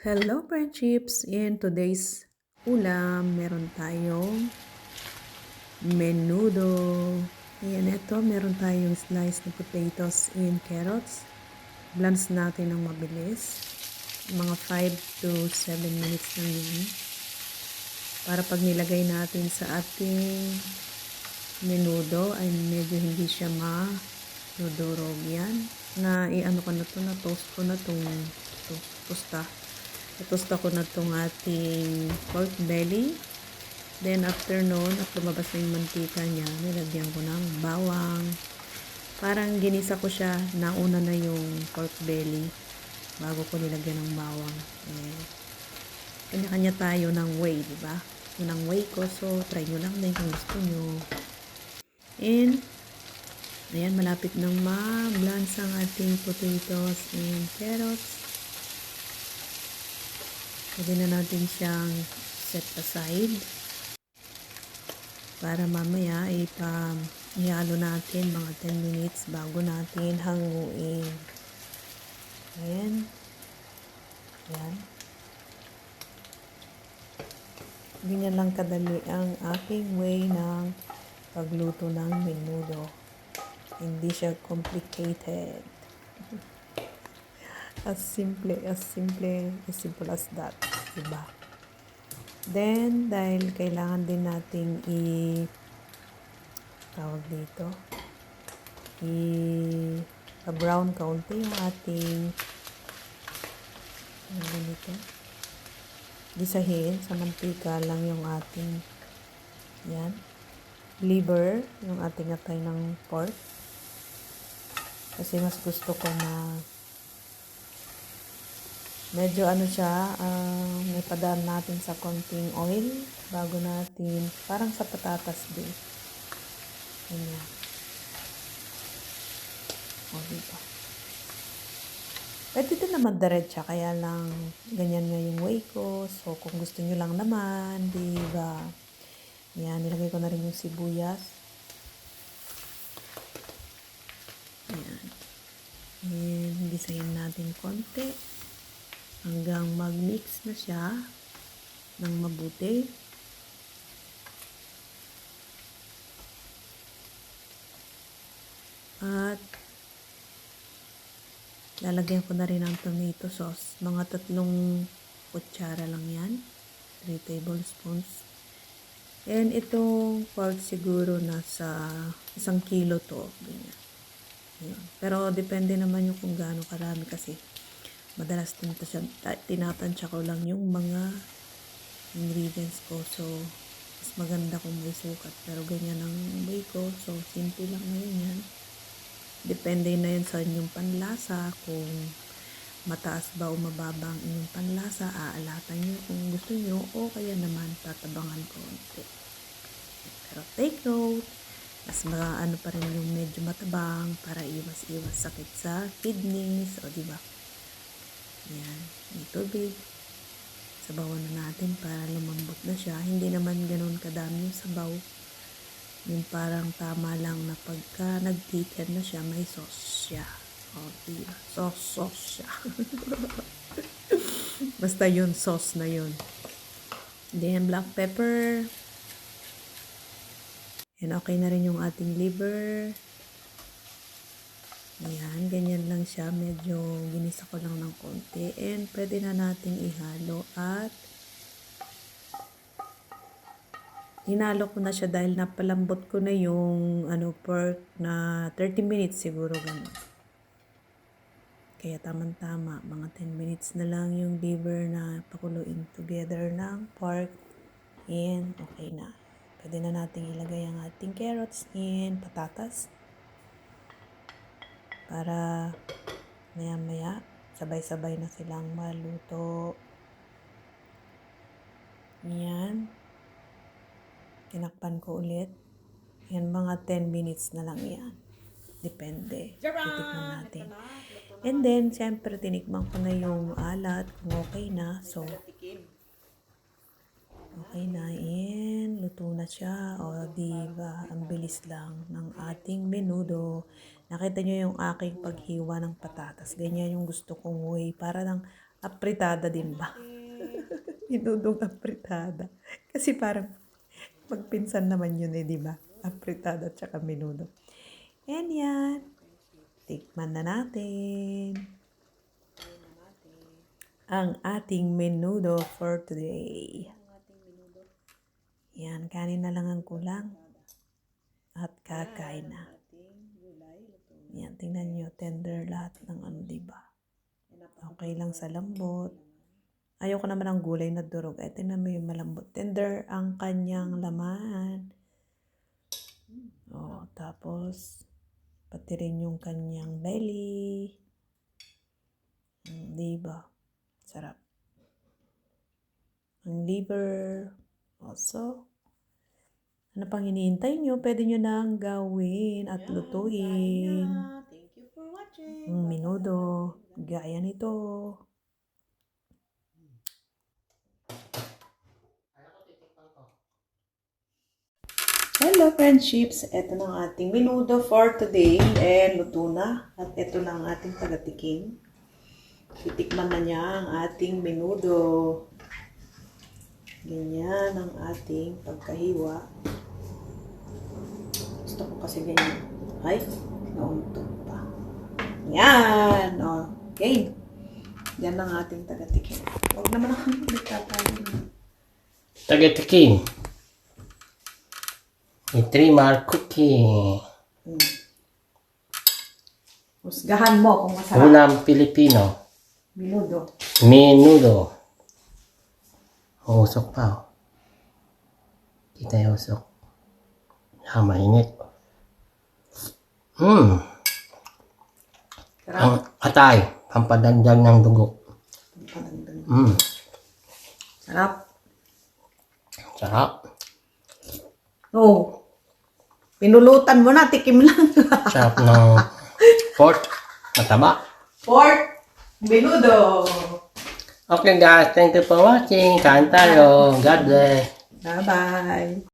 Hello friendships! In today's ulam, meron tayong menudo. Ayan, ito, meron tayong slice na potatoes and carrots. Blends natin ng mabilis. Mga 5 to 7 minutes lang yan. Para pag nilagay natin sa ating menudo, ay medyo hindi siya madudurog yan. I-ano ko na to, na toast ko na tong tosta. Itosta ko na itong ating pork belly. Then after nun, at lumabas na yung mantika niya, nilagyan ko ng bawang. Parang ginisa ko siya, nauna na yung pork belly bago ko nilagyan ng bawang. Kanya-kanya tayo ng way, di ba? Yun ang way ko, so try nyo lang din kung gusto nyo. And, ayan, malapit nang ma-blanch ang ating potatoes and carrots. Pwede na natin siyang set aside para mamaya ihalo natin mga 10 minutes bago natin hanguin. Ayan. Ayan. Ganyan lang kadali ang aking way ng pagluto ng menudo. Hindi siya complicated. As simple as that, diba? Then, dahil kailangan din nating brown kaunti yung ating gisahin sa mantika lang yung ating liver, yung ating atay ng pork. Kasi mas gusto ko na medyo siya, may padaan natin sa konting oil bago natin, parang sa patatas din. Ayan. O, diba? Pwede din naman diretsa, kaya lang ganyan nga yung way ko. So, kung gusto nyo lang naman, diba? Ayan, nilagay ko na rin yung sibuyas. Ayan. And, gisahin natin konti hanggang mag-mix na siya ng mabuti. At lalagyan ko na rin ng tomato sauce. Mga 3 kutsara lang yan. 3 tablespoons. And itong pork siguro nasa 1 kilo to. Ganyan. Ayan. Pero depende naman yung kung gaano karami kasi madalas tinatansya ko lang yung mga ingredients ko. So, mas maganda kung may sukat. Pero ganyan ang way ko. So, simple lang ngayon yan. Depende na yun sa inyong panlasa. Kung mataas ba o mababa ang inyong panlasa, aalatan nyo kung gusto nyo. O kaya naman, tatabangan konti. Pero take note, mas pa rin yung medyo matabang para iwas sakit sa kidneys. O, diba? Yan, may tubig. Sabawan na natin para lumambot na siya. Hindi naman ganun kadami yung sabaw. Yung parang tama lang na pagka nag-thicken na siya, may sauce siya. O, diba? Sauce siya. Basta yun, sauce na yun. Then, black pepper. And okay na rin yung ating liver. Ayan, ganyan lang siya. Medyo ginisa ko lang ng konti. And pwede na nating ihalo at hinalo ko na siya dahil napalambot ko na yung pork na 30 minutes siguro ganun. Kaya tamang-tama, mga 10 minutes na lang yung liver na pakuluin together ng pork. And okay na. Pwede na nating ilagay ang ating carrots and patatas. Para maya-maya, sabay-sabay na silang maluto. Yan. Tinakpan ko ulit. Yan, mga 10 minutes na lang yan. Depende. Titikman natin. And then, siyempre, tinikman ko na yung alat kung okay na. So, okay na. And, luto na siya. O, diba? Ang bilis lang ng ating menudo. Nakita nyo yung aking paghiwa ng patatas. Ganyan yung gusto kong way. Para lang Apritada din ba? Minudong apritada. Kasi parang magpinsan naman yun di ba? Apritada at saka menudo. And yan. Tikman na natin ang ating menudo for today. Yan, kanin na lang ang kulang. At kakain na. Yan, tingnan nyo, tender lahat ng diba? Okay lang sa lambot. Ayoko naman ng gulay na durog. Ay, tingnan mo yung malambot. Tender ang kanyang laman. Oh, tapos, pati rin yung kanyang belly. Diba? Sarap. Ang liver. Also, ano pang hinihintay nyo? Pwede nyo nang gawin at lutuin. Thank you for watching. Menudo. Gaya nito. Hello friendships. Ito na ang ating menudo for today. And luto na. At ito na ang ating tagatikim. Titikman na niya ang ating menudo. Ganyan ang ating pagkahiwa. Gusto ko kasi ganyan. Ay, nauntog pa. Yan! Okay. Yan ang ating tagatikim. Huwag naman ako nagtatayo. Tagatikim. Itrimar cookie. Husgahan mo kung masarap. Ulam Pilipino. Menudo. Menudo. Usok pa. Oh. Kita yung usok. Mainit. Ang atay. Pampadagdag ng dugo. Sarap. Sarap. Oh. Pinulutan mo na, tikim lang. Sarap ng pork. Mataba. Pork. Menudo. Okay guys, thank you for watching. Kain tayo. God bless. Bye-bye.